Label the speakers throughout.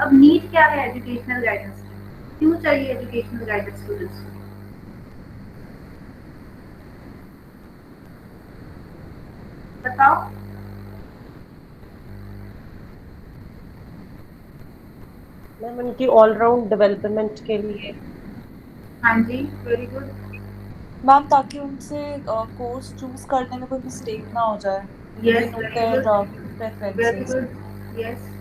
Speaker 1: अब नीड क्या है एजुकेशनल गाइडेंस की? क्यों चाहिए एजुकेशनल गाइडेंस स्टूडेंट्स को? बताओ।
Speaker 2: मैम उनकी ऑलराउंड डेवलपमेंट के लिए।
Speaker 1: हाँ जी, वेरी गुड।
Speaker 3: मैम ताकि उनसे कोर्स चूज करने में कोई मिस्टेक ना हो जाए। They
Speaker 1: yes,
Speaker 3: no
Speaker 1: very
Speaker 3: there
Speaker 1: good, very
Speaker 3: preferences.
Speaker 1: Good. Yes,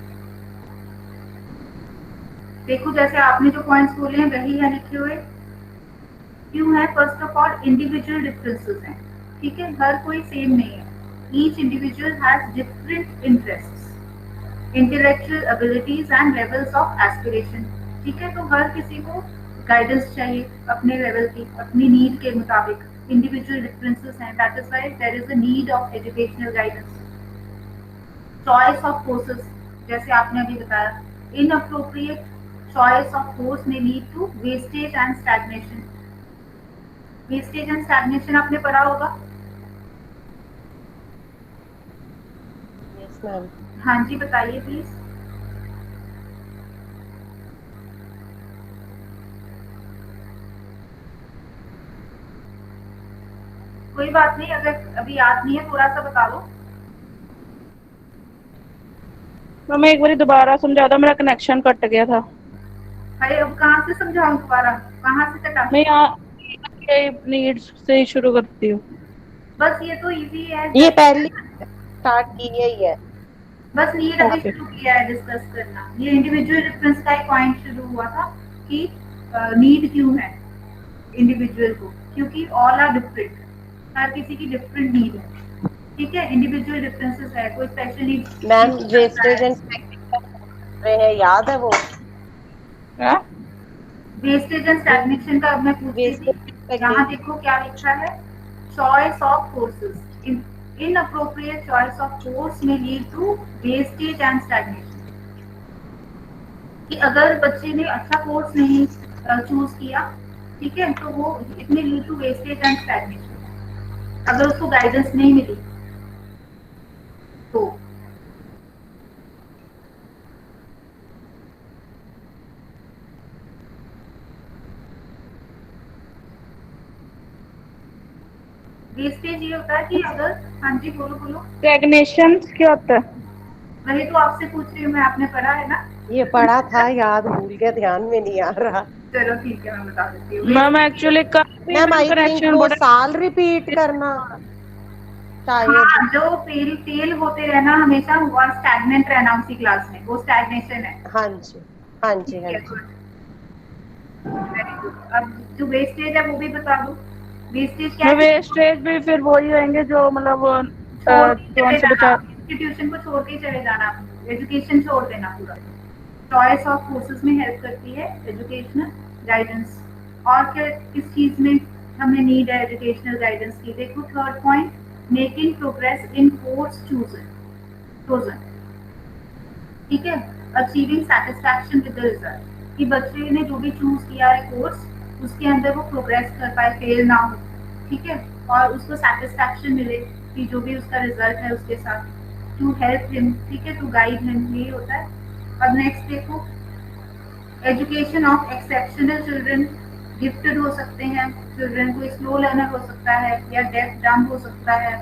Speaker 1: देखो जैसे आपने जो पॉइंट्स बोले हैं वही है लिखे हुए। क्यों है? First of all individual differences हैं, ठीक है, हर कोई सेम नहीं है। Each individual has different interests, intellectual abilities and levels of aspiration, ठीक है। तो हर किसी को गाइडेंस चाहिए अपने लेवल की, अपनी नीड के मुताबिक। इंडिविजुअल डिफरेंसेस हैं, that is why there is a need of educational guidance. Choice of courses, जैसे आपने अभी बताया, इनअप्रोप्रिएट चॉइस ऑफ कोर्स में lead to wastage and stagnation. Wastage and stagnation आपने पढ़ा होगा।
Speaker 2: Yes ma'am.
Speaker 1: हाँ जी, बताइए प्लीज। कोई बात नहीं, अगर अभी याद नहीं है थोड़ा सा बता दो।
Speaker 4: तो मैं एक बार दोबारा समझा दो, मेरा कनेक्शन कट गया था।
Speaker 1: अरे अब कहाँ से समझाऊं दोबारा, कहाँ से कटा?
Speaker 4: मैं यहाँ नीड्स से ही शुरू करती हूँ।
Speaker 1: बस ये तो इजी है,
Speaker 2: ये
Speaker 1: जैसे
Speaker 2: पहले स्टार्ट की ही है।
Speaker 1: बस नीड अभी
Speaker 4: ओके।
Speaker 1: शुरू किया है डिस्कस करना। ये इंडिविजुअल डिफरेंस का एक पॉइंट शुरू हुआ था कि नीड क्यों है इंडिविजुअल को, क्योंकि ऑल आर डिफरेंट, हर किसी की डिफरेंट नीड है, ठीक है। इंडिविजुअल डिफरेंसेस है, कोई स्पेशल नीड
Speaker 2: मैम
Speaker 1: करता
Speaker 2: वेस्टेज
Speaker 1: है।
Speaker 2: एंड रहे हैं, याद है वो?
Speaker 4: हाँ?
Speaker 1: वेस्टेज एंड स्टैग्नेशन का अब मैं पूछ रही थी। यहाँ
Speaker 2: वेस्टेज।
Speaker 1: देखो क्या लिखा है, choice of courses, inappropriate choice of course में lead to wastage and stagnation. कि अगर बच्चे ने अच्छा कोर्स नहीं चूज किया, ठीक है, तो वो it may lead to wastage and stagnation, अगर उसको गाइडेंस नहीं मिली तो। वेस्टेज ये होता है कि अगर, हाँ जी बोलो बोलो।
Speaker 4: स्टैग्नेशन क्या होता है?
Speaker 1: वही तो आपसे पूछ रही हूँ मैं, आपने पढ़ा है ना।
Speaker 2: ये पढ़ा था, याद भूल गया, ध्यान में नहीं आ रहा।
Speaker 1: चलो ठीक है, मैं बता देती हूँ।
Speaker 4: मैम
Speaker 1: वेस्टेज ये,
Speaker 4: एक्चुअली काफी
Speaker 2: ma'am
Speaker 4: ma'am
Speaker 2: I think
Speaker 4: connection
Speaker 2: वो
Speaker 4: बड़ा।
Speaker 2: साल रिपीट करना शायद।
Speaker 1: हाँ, जो फेल होते रहना हमेशा, और स्टैग्नेंट रहना उसी क्लास में, वो स्टैग्नेशन है।
Speaker 2: हाँ जी, हाँ जी,
Speaker 1: ठीक
Speaker 2: हाँ
Speaker 1: है,
Speaker 2: जी।
Speaker 1: Good, very good. अब जो वेस्टेज है वो भी बता दो। वेस्टेज क्या
Speaker 4: मैं
Speaker 1: है कि
Speaker 4: वेस्टेज भी फिर वही होंगे जो मतलब
Speaker 1: छोड़ के
Speaker 4: जो
Speaker 1: चले
Speaker 4: हमसे
Speaker 1: जाना,
Speaker 4: बचा।
Speaker 1: इंस्टीट्यूशन को छोड़ के चले जाना, एजुकेशन छोड़ देना पूरा। चॉइस ऑफ कोर्सेज में हेल्प करती है एजुकेशनल गाइडेंस। और क्या किस चीज में हमें नीड है एजुकेशनल गाइडेंस की? देखो third point, making progress in course chosen, ठीक है, achieving satisfaction with the result, कि बच्चे ने जो भी चूज किया है कोर्स, उसके अंदर वो प्रोग्रेस कर पाए, फेल ना हो, ठीक है, और उसको सेटिस्फैक्शन मिले कि जो भी उसका रिजल्ट है उसके साथ। टू हेल्प हिम, ठीक है, टू गाइड हिम, ये होता है। अब नेक्स्ट देखो, education of exceptional children, gifted हो सकते हैं चिल्ड्रन, कोई स्लो लर्नर हो सकता है, या डेफ डम्ब हो सकता है,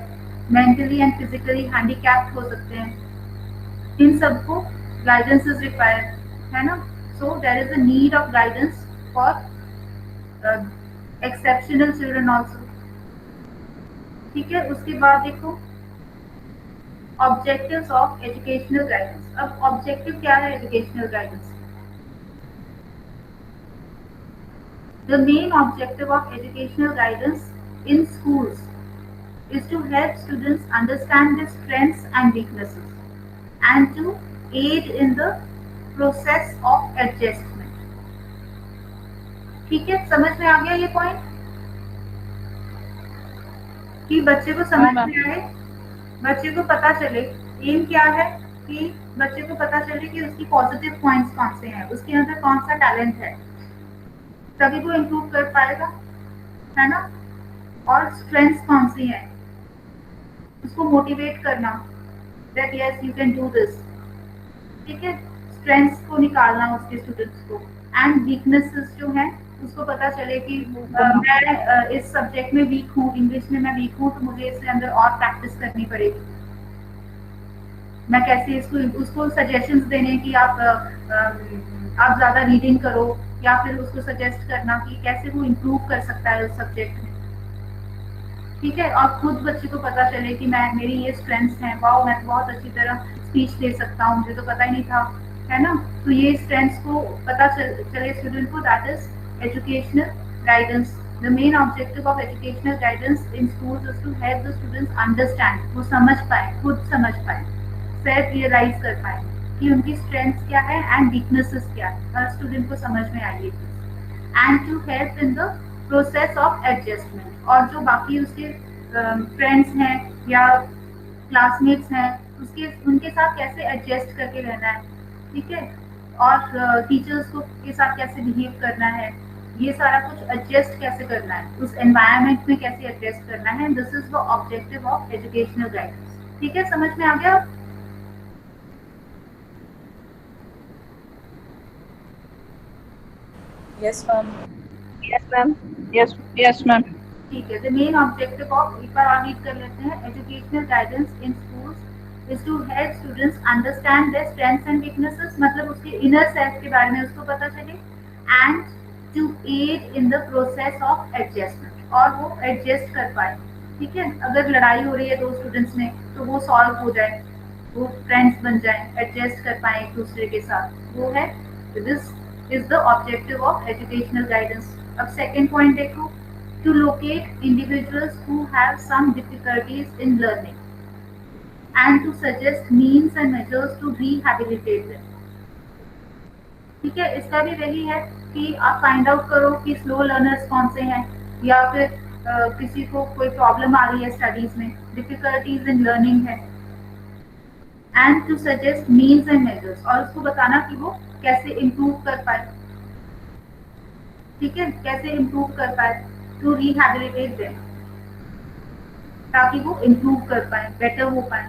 Speaker 1: मेंटली एंड फिजिकली हैंडीकैप्ड हो सकते हैं, इन सबको गाइडेंस इज रिक्वायर्ड, है ना। So there is a need of guidance for exceptional children also, ठीक है। उसके बाद देखो ऑब्जेक्टिव्स ऑफ एजुकेशनल गाइडेंस। अब ऑब्जेक्टिव क्या है educational guidance? The main objective of educational guidance in schools is to help students understand their strengths and weaknesses and to aid in the process of adjustment, ठीक है। समझ में आ गया ये point कि बच्चे को
Speaker 4: हाँ
Speaker 1: समझ
Speaker 4: मैम।
Speaker 1: में आए, बच्चे को पता चले। एम क्या है कि बच्चे को पता चले कि उसकी पॉजिटिव पॉइंट्स कौन से हैं, उसके अंदर कौन सा टैलेंट है, तभी वो इम्प्रूव कर पाएगा, है ना। और स्ट्रेंथ्स कौन सी हैं, उसको मोटिवेट करना, that yes you can do this, ठीक है। स्ट्रेंथ्स को निकालना उसके स्टूडेंट्स को, एंड वीकनेसेस जो है उसको पता चले कि मैं इस सब्जेक्ट में वीक हूँ, इंग्लिश में मैं वीक हूँ, तो मुझे इसके अंदर और प्रैक्टिस करनी पड़ेगी। मैं कैसे उसको सजेशंस देने कि आप ज्यादा रीडिंग करो, या फिर उसको सजेस्ट करना कि कैसे वो इम्प्रूव कर सकता है उस सब्जेक्ट में, ठीक है। और खुद बच्चे को पता चले कि मेरी ये स्ट्रेंथ्स हैं, वाओ मैं तो बहुत अच्छी तरह स्पीच दे सकता हूँ, मुझे तो पता ही नहीं था, है ना। तो ये स्ट्रेंथ्स को पता चले स्टूडेंट को, that is educational guidance. The main objective of educational guidance in schools is to help the students understand, वो समझ पाए, खुद समझ पाए, सेल्फ रियलाइज कर पाए कि उनकी स्ट्रेंथ्स क्या है एंड वीकनेसेस क्या है, हर स्टूडेंट को समझ में आइए, and to help in the process of adjustment. और जो बाकी उसके फ्रेंड्स हैं या क्लासमेट्स हैं, उनके साथ कैसे एडजस्ट करके रहना है, ठीक है, और टीचर्स को के साथ कैसे बिहेव करना है, ये सारा कुछ एडजस्ट कैसे करना है, उस एनवायरनमेंट में कैसे एडजस्ट करना है। This is the objective of educational guidance, ठीक है, समझ में आ गया।
Speaker 3: Yes ma'am.
Speaker 4: Yes ma'am. Yes ma'am.
Speaker 1: ठीक है, द मेन ऑब्जेक्टिव ऑफ, एक बार और रीड कर लेते हैं, educational guidance in schools is to help students understand their strengths and weaknesses, मतलब उसके इनर सेल्फ के बारे में उसको पता चले, and to aid in the process of adjustment, और वो एडजस्ट कर पाए, ठीक है। अगर लड़ाई हो रही है दो स्टूडेंट्स में तो वो सॉल्व हो जाए, वो फ्रेंड्स बन जाए, एडजस्ट कर पाए एक दूसरे के साथ, वो है, this is the objective of educational guidance. अब सेकेंड पॉइंट देखो, to locate individuals who have some difficulties in learning and to suggest means and measures to rehabilitate them, ठीक है। इसका भी वही है कि आप फाइंड आउट करो कि स्लो लर्नर्स कौन से हैं, या फिर किसी को कोई प्रॉब्लम आ रही है स्टडीज में, डिफिकल्टीज इन लर्निंग है, and to suggest means and measures, और उसको बताना कि वो कैसे इम्प्रूव कर पाए, ठीक है, कैसे इम्प्रूव कर पाए, टू रिहैबिलिटेट देम, ताकि वो इम्प्रूव कर पाए, बेटर हो पाए।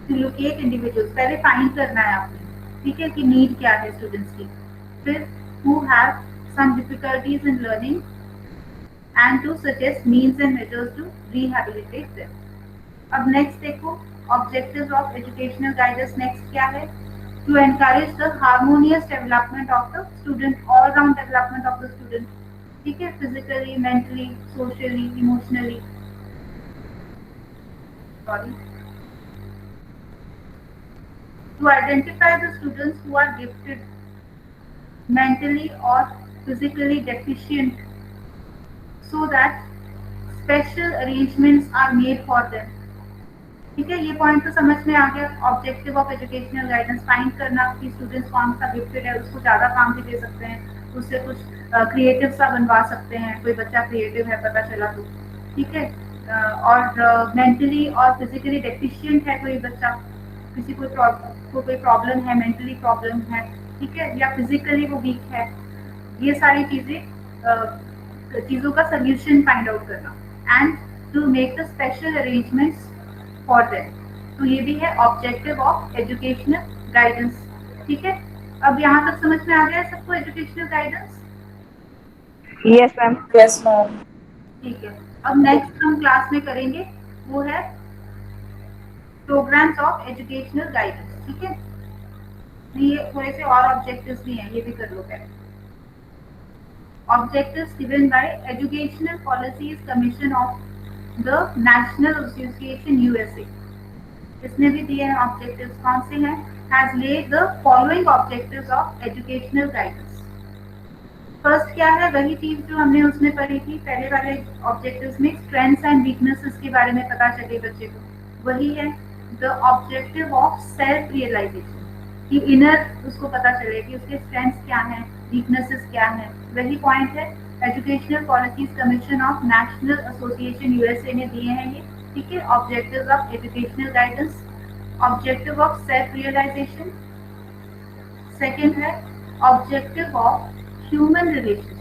Speaker 1: टू लोकेट इंडिविजुअल्स, पहले फाइंड करना है आपने, ठीक है, कि नीड क्या है स्टूडेंट्स की, फिर who have some difficulties in learning, and to suggest means and measures to rehabilitate them. अब नेक्स्ट देखो, objectives of educational guidance next क्या है, to encourage the harmonious development of the student, all round development of the student, ठीक है, physically, mentally, socially, emotionally, sorry, to identify the students who are gifted, mentally और physically deficient, so that special arrangements are made for them, ठीक है। ये point तो समझ में आ गया। Objective of educational guidance find करना कि स्टूडेंट्स कौन सा गिफ्टेड है, उसको ज्यादा काम भी दे सकते हैं, उससे कुछ क्रिएटिव सा बनवा सकते हैं, कोई बच्चा क्रिएटिव है पता चला तो, ठीक है। और मेंटली और फिजिकली डेफिशिएंट है कोई बच्चा, किसी को कोई प्रॉब्लम है, मेंटली प्रॉब्लम है, ठीक है, या फिजिकली वो वीक है, ये सारी चीजों का सोल्यूशन फाइंड आउट करना, and to make the special arrangements for them. तो ये भी है ऑब्जेक्टिव ऑफ एजुकेशनल गाइडेंस, ठीक है। अब यहाँ तक समझ में आ गया है सबको educational guidance?
Speaker 4: Yes ma'am.
Speaker 3: Yes ma'am.
Speaker 1: ठीक है, अब नेक्स्ट हम क्लास में करेंगे वो है प्रोग्राम्स ऑफ एजुकेशनल गाइडेंस, ठीक है। ये थोड़े से और ऑब्जेक्टिव्स भी हैं, ये भी कर लो पहले। Objectives given by educational policies commission of the national association USA, इसने भी दिए हैं ऑब्जेक्टिव्स, कौन से हैं, has lead the following objectives of educational guidance. First क्या है, वही चीज जो हमने उसमें पढ़ी थी पहले वाले ऑब्जेक्टिव्स में, स्ट्रेंथ्स एंड वीकनेसेस के बारे में पता चले बच्चे को, वही है the objective of self realisation, कि इनर उसको पता चले कि उसके स्ट्रेंथ्स क्या हैं, वीकनेसेस क्या हैं, वही पॉइंट है। Educational policies commission of national association USA ने दिए हैं ये, ठीक है। Objectives of educational guidance, objective of self realisation, second है ऑब्जेक्टिव ऑफ ह्यूमन रिलेशनशिप,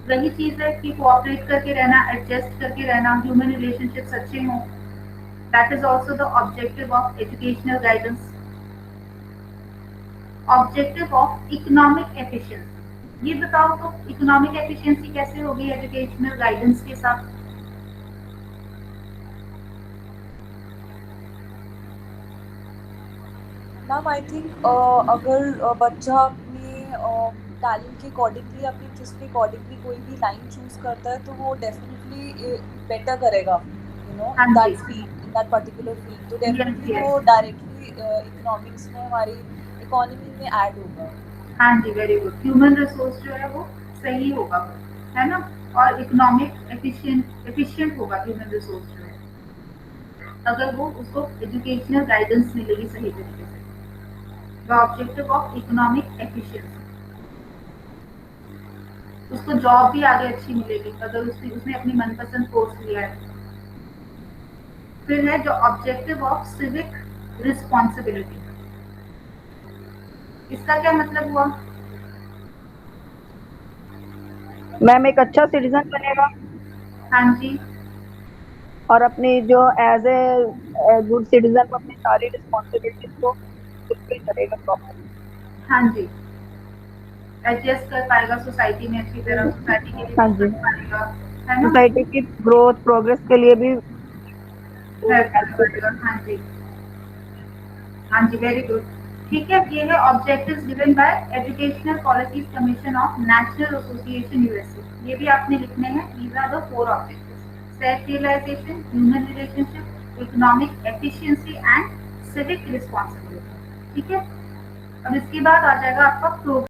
Speaker 1: वही चीज है कि कोऑपरेट करके रहना, एडजस्ट करके रहना, ह्यूमन रिलेशनशिप्स अच्छे हों, that is also the objective of educational guidance. Objective of economic efficiency. ये बताओ तो इकोनॉमिक एफिशिएंसी कैसे होगी एजुकेशनल गाइडेंस के साथ?
Speaker 3: मैम आई थिंक अगर बच्चा अपने टैलेंट के अकॉर्डिंगली, अपने इंटरेस्ट के अकॉर्डिंगली कोई भी लाइन चूज करता है तो वो डेफिनेटली बेटर करेगा, यू नो,
Speaker 1: हाँ
Speaker 3: इन
Speaker 1: जी।
Speaker 3: That field, in that particular field. तो
Speaker 1: Yes,
Speaker 3: डेफिनेटली
Speaker 1: yes.
Speaker 3: वो डायरेक्टली इकोनॉमिक्स में, हमारी इकोनॉमी में ऐड होगा।
Speaker 1: हाँ जी, वेरी गुड। ह्यूमन रिसोर्स जो है वो सही होगा, है ना, और इकोनॉमिक एफिशिएंट होगा ह्यूमन रिसोर्स जो है, अगर वो उसको एजुकेशनल गाइडेंस मिलेगी सही तरीके से। The objective of economic efficiency, उसको जॉब भी आगे अच्छी मिलेगी अगर उसने अपनी मनपसंद कोर्स लिया है। फिर है जो ऑब्जेक्टिव ऑफ सिविक रिस्पॉन्सिबिलिटी, इसका क्या मतलब हुआ?
Speaker 4: मैम एक अच्छा सिटीजन बनेगा
Speaker 1: हाँ जी,
Speaker 4: और अपनी जो एज ए गुड सिटीजन वो अपनी सारी रिस्पॉन्सिबिलिटीज को फुलफिल करेगा प्रॉपर।
Speaker 1: हाँ जी, एडजस्ट कर पाएगा सोसाइटी में अच्छी तरह, सोसाइटी के लिए
Speaker 4: हाँ
Speaker 1: कुछ
Speaker 4: जी,
Speaker 1: कर पाएगा, है ना,
Speaker 4: सोसाइटी की ग्रोथ प्रोग्रेस के लिए भी
Speaker 1: हेल्प कर
Speaker 4: हेल्प
Speaker 1: पाएगा। हाँ जी, हाँ जी, वेरी गुड। ठीक है, ये है objectives given by educational policies commission of national association USA. ये भी आपने लिखने हैं। These are the 4 objectives: self realisation, human relationship, economic efficiency and civic responsibility. ठीक है, अब इसके बाद आ जाएगा आपका प्रोग्राम।